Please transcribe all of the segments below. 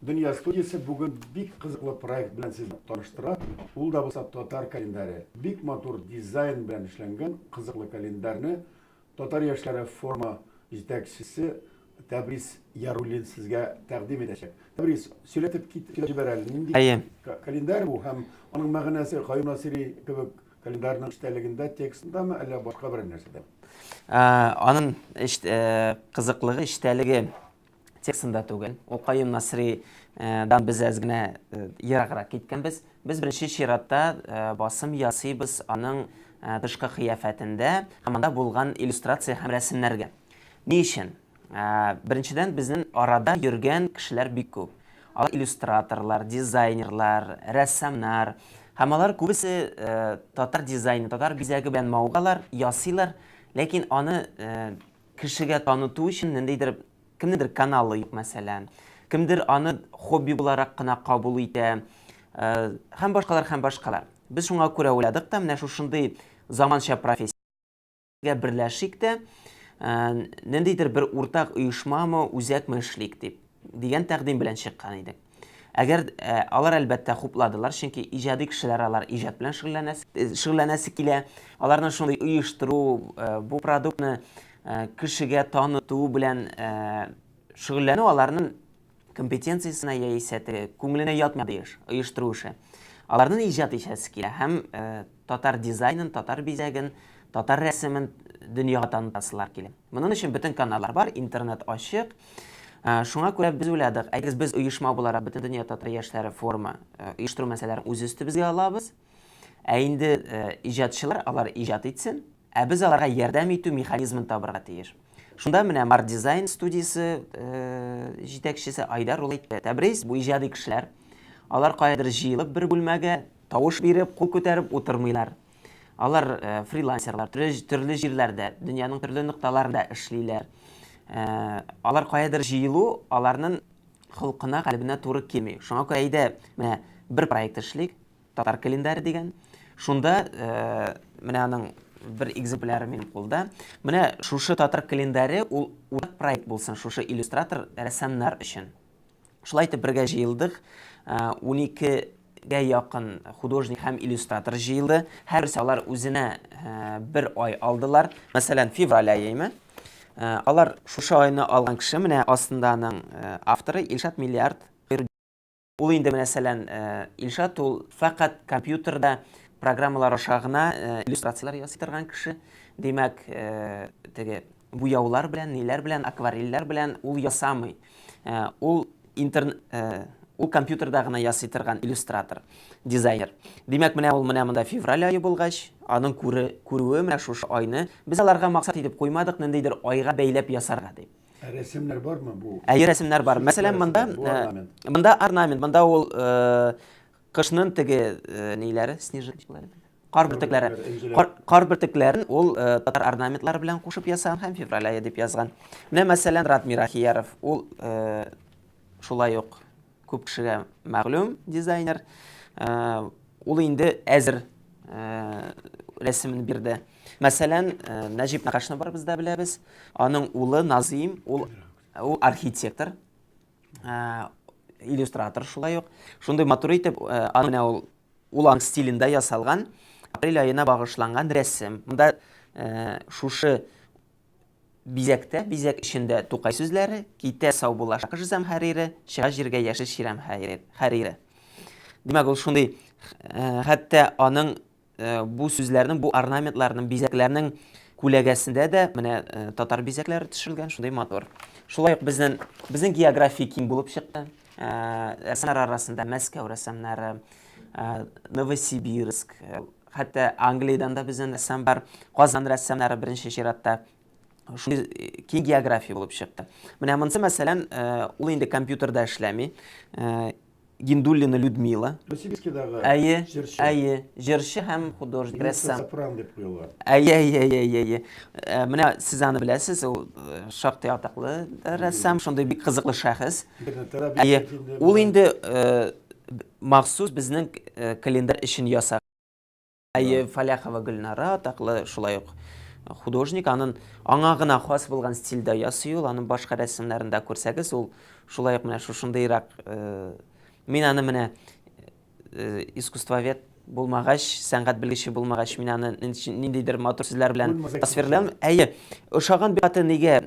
Dünya Studiyası bugün bik kızıklı proyekt bilen sizni tanıştıra. Ул да болса Татар календаре. Бик матур дизайн белән эшләнгән кызыклы календарьны Татар яшьләре форма җитәкчесе Тәбриз Яруллин сезгә тәкъдим итәчәк. Тәбриз, сөйләтеп китеп бер әле. Нинди календарь бу һәм аның мәгънәсе Каюм Насыйри кебек календарьның эчтәлегендә, текстындамы, әллә башка бер нәрсәдә? Аның кызыклыгы эчтәлеге текстында түгел. Ул Каюм Насыйридан без әзгенә ераграк киткәнбез. Без беренче чиратта басым ясыйбыз аның тышкы кыяфәтендә һәм анда булган иллюстрация һәм рәсемнәргә. Ни өчен? Беренчедән безнең арада йөргән кешеләр бик күп. Алар иллюстраторлар, дизайнерлар, рәссамнар, һәм алар күбесе татар дизайны, татар бизәге белән маугалар, ясыйлар, ләкин аны кешегә таныту өчен кемнедер каналы юк, мәсәлән. Кемдер аны хобби буларак кына кабул итә, һәм башкалар. Без шуңа күрә уйладык та, менә шушындый заманча профессиягә берләшик тә, ниндидер бер уртак оешмамы, үзәкме эшлик дип, дигән тәкъдим белән чыккан идек. Әгәр алар әлбәттә хупладылар, чөнки иҗади кешеләр алар иҗат белән шөгыльләнәсе килә. Аларны шундый оештыру, бу продуктны кешегә таныту белән шөгыльләнү аларның компетенциясенә яисә күңеленә ятмады эш, оештыру эше. Аларның иҗат итәсе килә һәм татар дизайнын, татар бизәген, татар рәсемен дөньяга танытасылар килә. Моның өчен бөтен каналлар бар, интернет ачык. Шуңа күрә без уйладык, әгәр без оешма буларак бөтен дөнья татар яшьләре форма оештыру мәсьәләләрен үз өстебезгә алабыз. Инде иҗатчылар алар иҗат итсен, biz аларга ярдәм итү механизмын табырга тиеш. Шунда менә Мар дизайн студиясе җитәкчесе Айдар ул әйтте. Тәбриз бу иҗади кешеләр. Алар каядыр җыелып бер бүлмәгә тавыш биреп, кул күтәреп утырмыйлар. Алар фрилансерлар, төрле җирләрдә, дөньяның төрле нокталарында эшлиләр. Алар каядыр җыелу аларның холкына, калбына туры килми. Шуңа күрә әйдә, менә бер проект эшлик, татар календаре дигән. Шунда менә аның bir экземпляры минем кулда. Менә шушы татар календаре ул урак проект булсын, шушы иллюстратор рәссамнар өчен. Шулай итеп бергә җыелдык. 12гә якын художник һәм иллюстратор җыелды. Һәрсе алар үзенә бер ай алдылар. Мәсәлән, февраль айыме. Алар шушы айны алган кеше менә астында аның авторы Илшат Миллиард. Ул инде мәсәлән Илшат ул фақат компьютерда программалар ашагына иллюстрациялар ясый торган кеше. Димәк, буяулар белән, ниләр белән, акварельләр белән ул ясамый. Ул компьютерда гына ясый торган иллюстратор, дизайнер. Димәк, менә ул монда февраль айы булгач, аның күрүе менә шушы айны без аларга максат итеп куймадык, ниндидер айга бәйләп ясарга дип. Рәсемнәр бармы бу? Рәсемнәр бар. Мәсәлән, монда орнамент, монда ул кышның ниләре, снежинкалары, кар бөртекләрен ул татар орнаментлары белән кушып ясаган һәм февраль айы дип язган. Менә мәсәлән Ратмир Ахияров, ул шулай ук күп кешегә мәгълүм дизайнер. Ул инде әзер рәсемен бирде. Мәсәлән, Нәҗип Нәкашны бар бездә беләбез. Аның улы Назим, ул архитектор, иллюстратор шулай ук. Шундый матур итеп, аны ул аның стилендә ясалган, апрель айына багышланган рәсем. Монда шушы бизәк эчендә Тукай сүзләре, китә сау була Шакыжзам Хәрире, чыга җиргә яшел Ширәм Хәрире. Димәк, ул шундый, хәтта аның бу сүзләрнең, бу орнаментларның, бизәкләрнең күләгәсендә дә менә татар бизәкләре төшелгән, шундый матур. Шулай ук безнең география киң булып чыкты. Рәссамнар арасында Мәскәү рәссамнары, Новосибирск, хәтта Англиядән да безнең рәссам бар, Казан рәссамнары беренче чиратта. Шундый киң география булып чыкты. Менә монысы мәсәлән, ул инде компьютерда эшләми. Гиндуллина Людмила. Новосибирскидагы җырчы һәм художник, рәссам. Сопран дип куелган. Менә сез аны беләсез, ул шактый атаклы рәссам, шундый бик кызыклы шәхес. Ул инде махсус безнең календарь өчен ясаган. Фаляхова Гөлнара атаклы шулай ук художник, аңа гына хас булган стильдә ясый ул, аның башка рәсемнәрендә күрсәгез, ул шулай ук менә шушындыйрак мин аны менә искусствовед булмагач, сәнгать белгече булмагач, мин аны ниндидер матур сүзләр белән тасвирлыйм. Әйе, ошаган бик аты нигә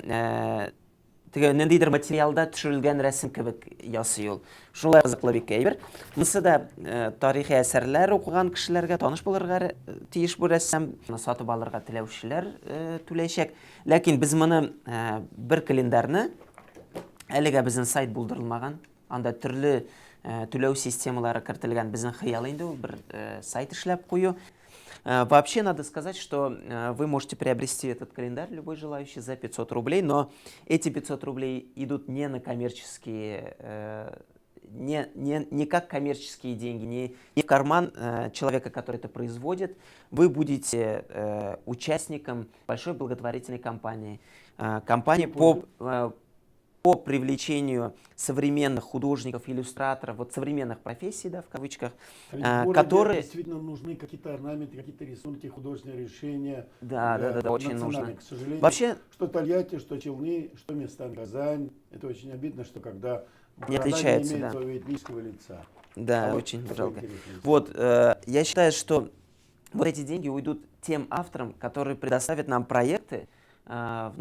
теге ниндидер материалда төшерелгән рәсем кебек ясый ул. Шулай кызыклы бик әйбер. Монысы да тарихи әсәрләр укыган кешеләргә таныш булырга тиеш бу рәссам, сатып алырга теләүчеләр түләячәк. Ләкин без моны бер календарны әлегә безнең сайт булдырылмаган, анда төрле түләү системалары кертелгән, безнең хыял инде ул бер сайт эшләп кую. Вообще надо сказать, что вы можете приобрести этот календарь, любой желающий, за 500 рублей, но эти 500 рублей идут не на коммерческие, не как коммерческие деньги, не в карман человека, который это производит. Вы будете участником большой благотворительной кампании. Кампании по привлечению современных художников, иллюстраторов, вот современных профессий, да, в кавычках, которые... Действительно нужны какие-то орнаменты, какие-то рисунки, художественные решения. Да, очень нужно. К сожалению, вообще... что Тольятти, что Челны, что места Казань. Это очень обидно, что когда не отличается, не имеет да, своего этнического лица. Да, очень жалко. Вот, я считаю, что вот эти деньги уйдут тем авторам, которые предоставят нам проекты, с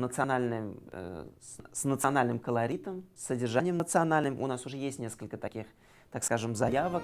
национальным колоритом, с содержанием национальным. У нас уже есть несколько таких, так скажем, заявок.